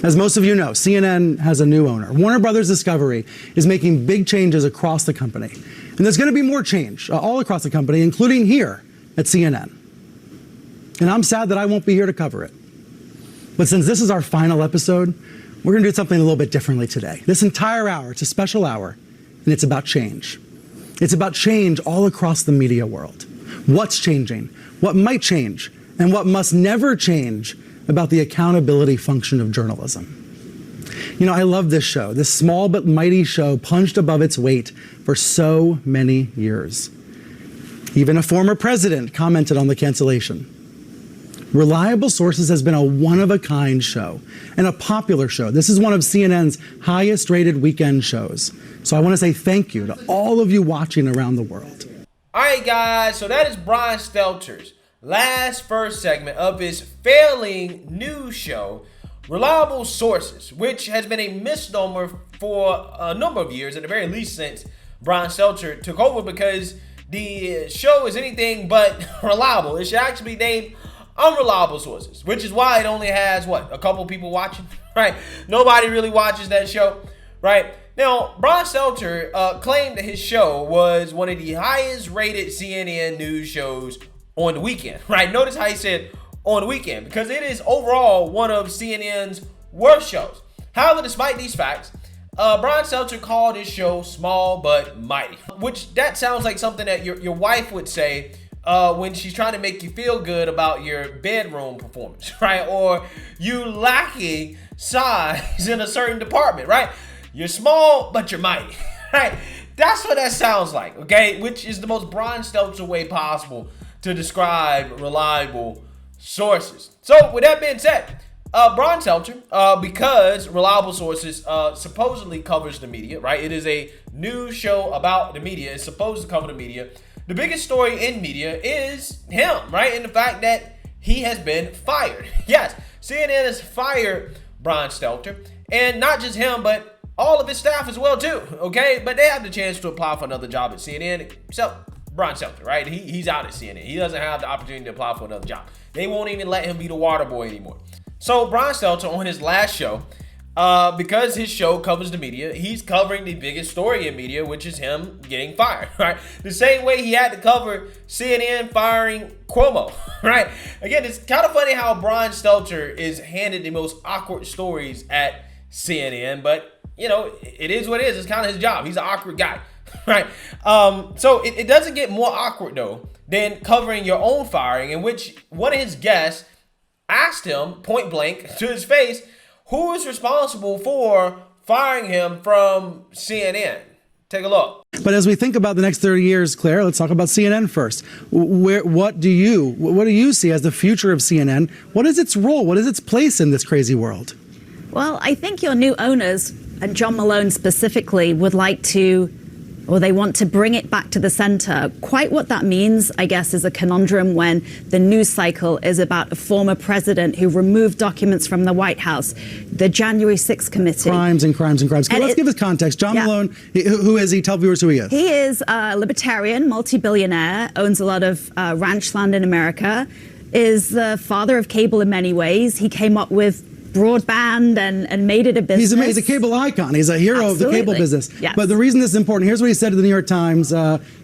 As most of you know, CNN has a new owner. Warner Brothers Discovery is making big changes across the company. And there's going to be more change all across the company, including here at CNN. And I'm sad that I won't be here to cover it. But since this is our final episode, we're going to do something a little bit differently today. This entire hour, it's a special hour, and it's about change. It's about change all across the media world. What's changing, what might change, and what must never change about the accountability function of journalism. You know, I love this show. This small but mighty show punched above its weight for so many years. Even a former president commented on the cancellation. Reliable Sources has been a one-of-a-kind show and a popular show. This is one of CNN's highest-rated weekend shows. So I want to say thank you to all of you watching around the world. All right, guys, so that is Brian Stelter's first segment of his failing news show, Reliable Sources, which has been a misnomer for a number of years, at the very least since Brian Stelter took over, because the show is anything but reliable. It should actually be named Unreliable Sources, which is why it only has, a couple people watching, right? Nobody really watches that show, right? Now, Brian Stelter claimed that his show was one of the highest rated CNN news shows on the weekend, right? Notice how he said on the weekend, because it is overall one of CNN's worst shows. However, despite these facts, Brian Stelter called his show small but mighty, which that sounds like something that your wife would say when she's trying to make you feel good about your bedroom performance, right? Or you lacking size in a certain department, right? You're small, but you're mighty, right? That's what that sounds like, okay? Which is the most Brian Stelter way possible to describe reliable sources. So with that being said, Brian Stelter, because Reliable Sources supposedly covers the media, right? It is a news show about the media. It's supposed to cover the media. The biggest story in media is him, right? And the fact that he has been fired. Yes, CNN has fired Brian Stelter. And not just him, but all of his staff as well too, okay? But they have the chance to apply for another job at CNN, except Brian Stelter, right? He's out at CNN. He doesn't have the opportunity to apply for another job. They won't even let him be the water boy anymore. So Brian Stelter, on his last show, because his show covers the media, he's covering the biggest story in media, which is him getting fired, right? The same way he had to cover CNN firing Cuomo, right? Again, it's kind of funny how Brian Stelter is handed the most awkward stories at CNN, but, you know, it is what it is. It's kind of his job. He's an awkward guy, right? So it doesn't get more awkward, though, than covering your own firing, in which one of his guests asked him point blank to his face, who is responsible for firing him from CNN? Take a look. But as we think about the next 30 years, Claire, let's talk about CNN first. What do you see as the future of CNN? What is its role? What is its place in this crazy world? Well, I think your new owners, and John Malone specifically, would like to, or they want to bring it back to the center. Quite what that means, I guess, is a conundrum when the news cycle is about a former president who removed documents from the White House, the January 6th committee. Crimes and crimes and crimes. Okay, let's give us context. John Malone, who is he? Tell viewers who he is. He is a libertarian, multi-billionaire, owns a lot of ranch land in America, is the father of cable in many ways. He came up with broadband and made it a business. He's a cable icon. He's a hero of the cable business. Yes. But the reason this is important, here's what he said to the New York Times.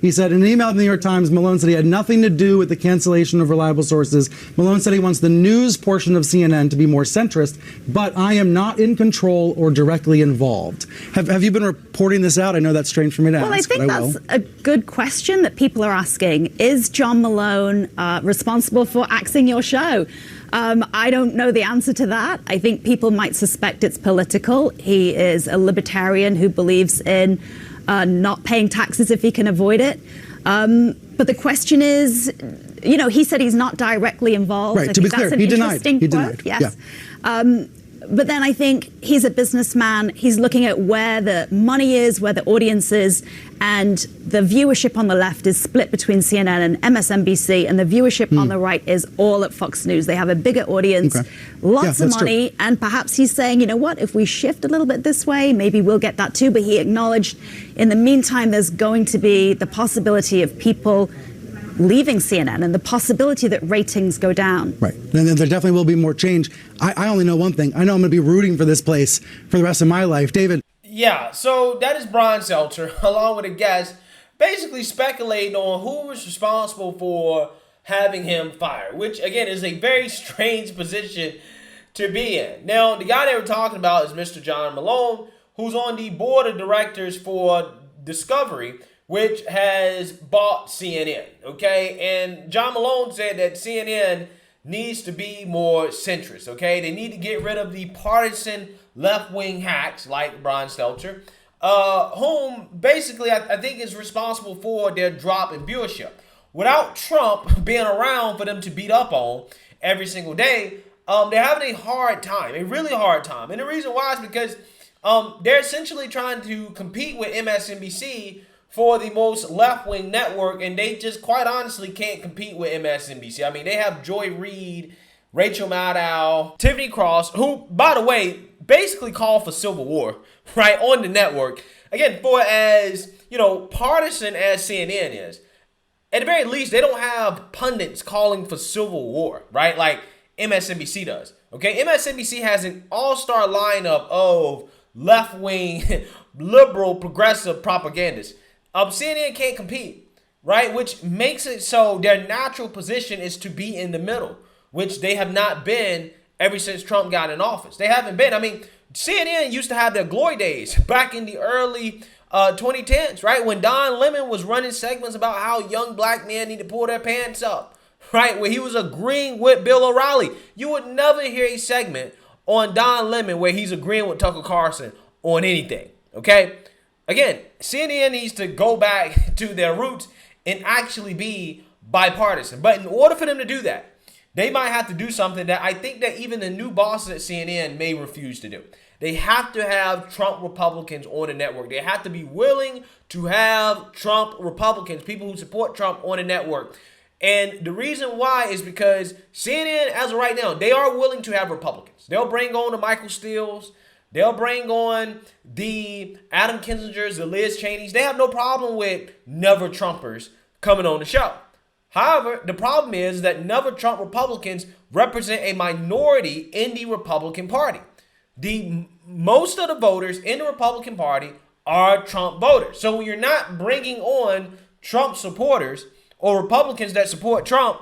He said in an email to the New York Times, Malone said he had nothing to do with the cancellation of Reliable Sources. Malone said he wants the news portion of CNN to be more centrist, but I am not in control or directly involved. Have you been reporting this out? I know that's strange for me to ask. Well, I think that's a good question that people are asking. Is John Malone responsible for axing your show? I don't know the answer to that. I think people might suspect it's political. He is a libertarian who believes in not paying taxes if he can avoid it. But the question is, you know, he said he's not directly involved. Right, to be clear, he denied. He denied. Yes. Yeah. But then I think he's a businessman. He's looking at where the money is, where the audience is, and the viewership on the left is split between CNN and MSNBC, and the viewership on the right is all at Fox News. They have a bigger audience, lots of money, and perhaps he's saying, you know what, if we shift a little bit this way, maybe we'll get that too. But he acknowledged in the meantime, there's going to be the possibility of people leaving CNN and the possibility that ratings go down. Right. And then there definitely will be more change. I only know one thing. I know I'm going to be rooting for this place for the rest of my life. David. Yeah, so that is Brian Stelter, along with a guest, basically speculating on who was responsible for having him fired, which, again, is a very strange position to be in. Now, the guy they were talking about is Mr. John Malone, who's on the board of directors for Discovery, which has bought CNN, okay? And John Malone said that CNN needs to be more centrist, okay? They need to get rid of the partisan left-wing hacks like Brian Stelter, whom basically I think is responsible for their drop in viewership. Without Trump being around for them to beat up on every single day, they're having a hard time, a really hard time. And the reason why is because they're essentially trying to compete with MSNBC for the most left-wing network, and they just quite honestly can't compete with MSNBC. I mean, they have Joy Reid, Rachel Maddow, Tiffany Cross, who, by the way, basically call for civil war, right, on the network. Again, for as, partisan as CNN is, at the very least, they don't have pundits calling for civil war, right, like MSNBC does, okay? MSNBC has an all-star lineup of left-wing, liberal, progressive propagandists. CNN can't compete, right, which makes it so their natural position is to be in the middle, which they have not been ever since Trump got in office. They haven't been. I mean, CNN used to have their glory days back in the early 2010s, right? When Don Lemon was running segments about how young black men need to pull their pants up, right? Where he was agreeing with Bill O'Reilly. You would never hear a segment on Don Lemon where he's agreeing with Tucker Carlson on anything, okay? Again, CNN needs to go back to their roots and actually be bipartisan. But in order for them to do that, they might have to do something that I think that even the new bosses at CNN may refuse to do. They have to have Trump Republicans on the network. They have to be willing to have Trump Republicans, people who support Trump, on the network. And the reason why is because CNN, as of right now, they are willing to have Republicans. They'll bring on the Michael Steeles. They'll bring on the Adam Kinzingers, the Liz Cheneys. They have no problem with never Trumpers coming on the show. However, the problem is that never Trump Republicans represent a minority in the Republican Party. Most of the voters in the Republican Party are Trump voters. So when you're not bringing on Trump supporters or Republicans that support Trump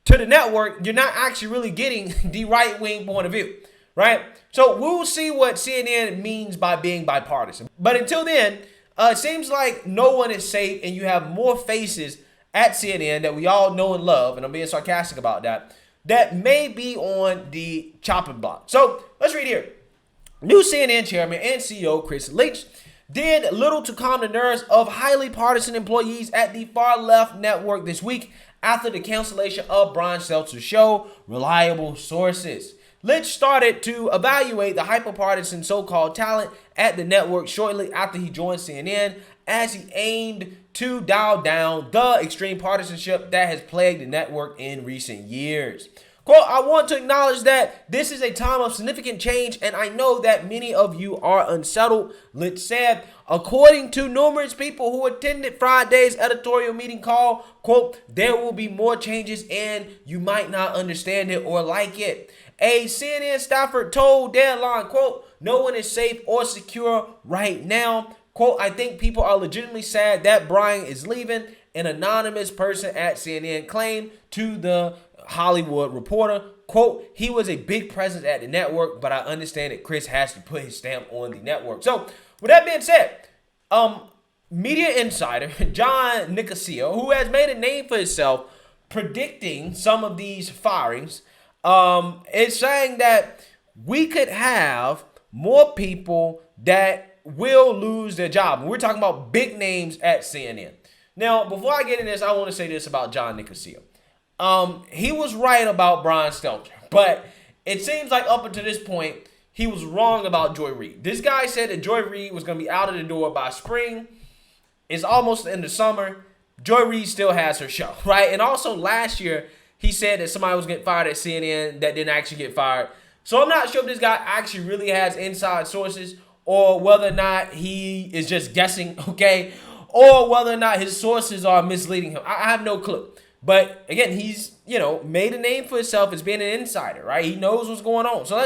to the network, you're not actually really getting the right-wing point of view, right? So we'll see what CNN means by being bipartisan. But until then, it seems like no one is safe, and you have more faces at CNN that we all know and love, and I'm being sarcastic about that, that may be on the chopping block. So let's read here. New CNN chairman and CEO Chris Leach did little to calm the nerves of highly partisan employees at the far left network this week after the cancellation of Brian Stelter's show, Reliable Sources. Leach started to evaluate the hyper-partisan so-called talent at the network shortly after he joined CNN, as he aimed to dial down the extreme partisanship that has plagued the network in recent years. Quote, I want to acknowledge that this is a time of significant change, and I know that many of you are unsettled, Leach said. According to numerous people who attended Friday's editorial meeting call, quote, there will be more changes and you might not understand it or like it. A CNN staffer told Deadline, quote, no one is safe or secure right now. Quote, I think people are legitimately sad that Brian is leaving, an anonymous person at CNN claimed to the Hollywood Reporter. Quote, he was a big presence at the network, but I understand that Chris has to put his stamp on the network. So, with that being said, media insider John Nicasio, who has made a name for himself predicting some of these firings, is saying that we could have more people that will lose their job. We're talking about big names at CNN. Now, before I get into this, I want to say this about John Nicasio. He was right about Brian Stelter, but it seems like up until this point, he was wrong about Joy Reid. This guy said that Joy Reid was going to be out of the door by spring. It's almost the end of summer. Joy Reid still has her show, right? And also last year, he said that somebody was getting fired at CNN that didn't actually get fired. So I'm not sure if this guy actually really has inside sources or whether or not he is just guessing, okay, or whether or not his sources are misleading him. I have no clue. But again, he's, made a name for himself as being an insider, right? He knows what's going on. So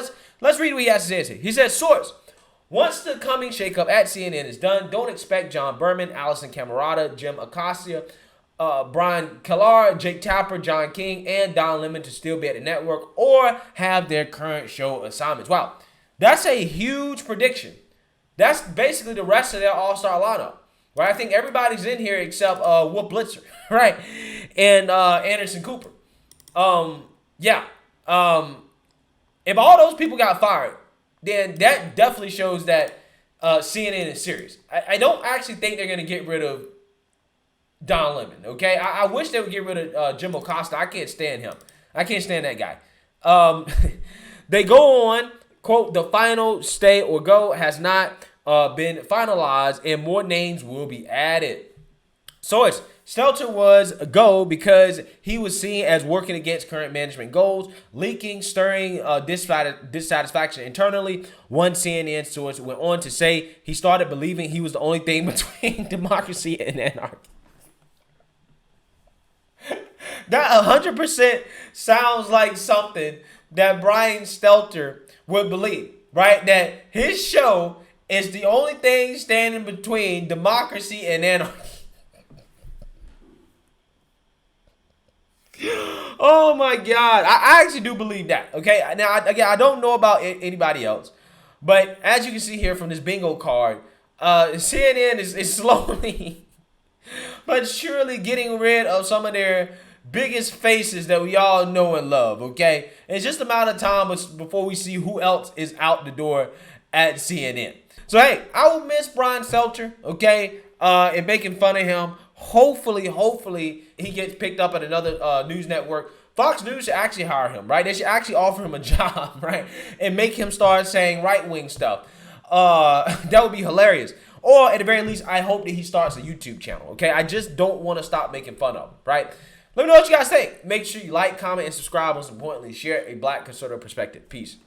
let's read what he has to say here. He says, source, once the coming shakeup at CNN is done, don't expect John Berman, Allison Camerata, Jim Acosta, Brian Kellar, Jake Tapper, John King, and Don Lemon to still be at the network or have their current show assignments. Wow, that's a huge prediction. That's basically the rest of their all-star lineup, right? I think everybody's in here except Whoop Blitzer, right? And Anderson Cooper. If all those people got fired, then that definitely shows that CNN is serious. I don't actually think they're going to get rid of Don Lemon, okay? I wish they would get rid of Jim Acosta. I can't stand him. I can't stand that guy. They go on, quote, the final stay or go has not been finalized and more names will be added. Source, Stelter was a go because he was seen as working against current management goals, leaking, stirring dissatisfaction internally. One CNN source went on to say he started believing he was the only thing between democracy and anarchy. That 100% sounds like something that Brian Stelter would believe, right? That his show is the only thing standing between democracy and anarchy. Oh my God. I actually do believe that. Okay. Now, I don't know about anybody else, but as you can see here from this bingo card, CNN is slowly but surely getting rid of some of their biggest faces that we all know and love. Okay. It's just a matter of time before we see who else is out the door at CNN. So, hey, I will miss Brian Stelter, okay, and making fun of him. Hopefully, he gets picked up at another news network. Fox News should actually hire him, right? They should actually offer him a job, right? And make him start saying right-wing stuff. That would be hilarious. Or at the very least, I hope that he starts a YouTube channel, okay? I just don't want to stop making fun of him, right? Let me know what you guys think. Make sure you like, comment, and subscribe. Most importantly, share a Black conservative perspective. Peace.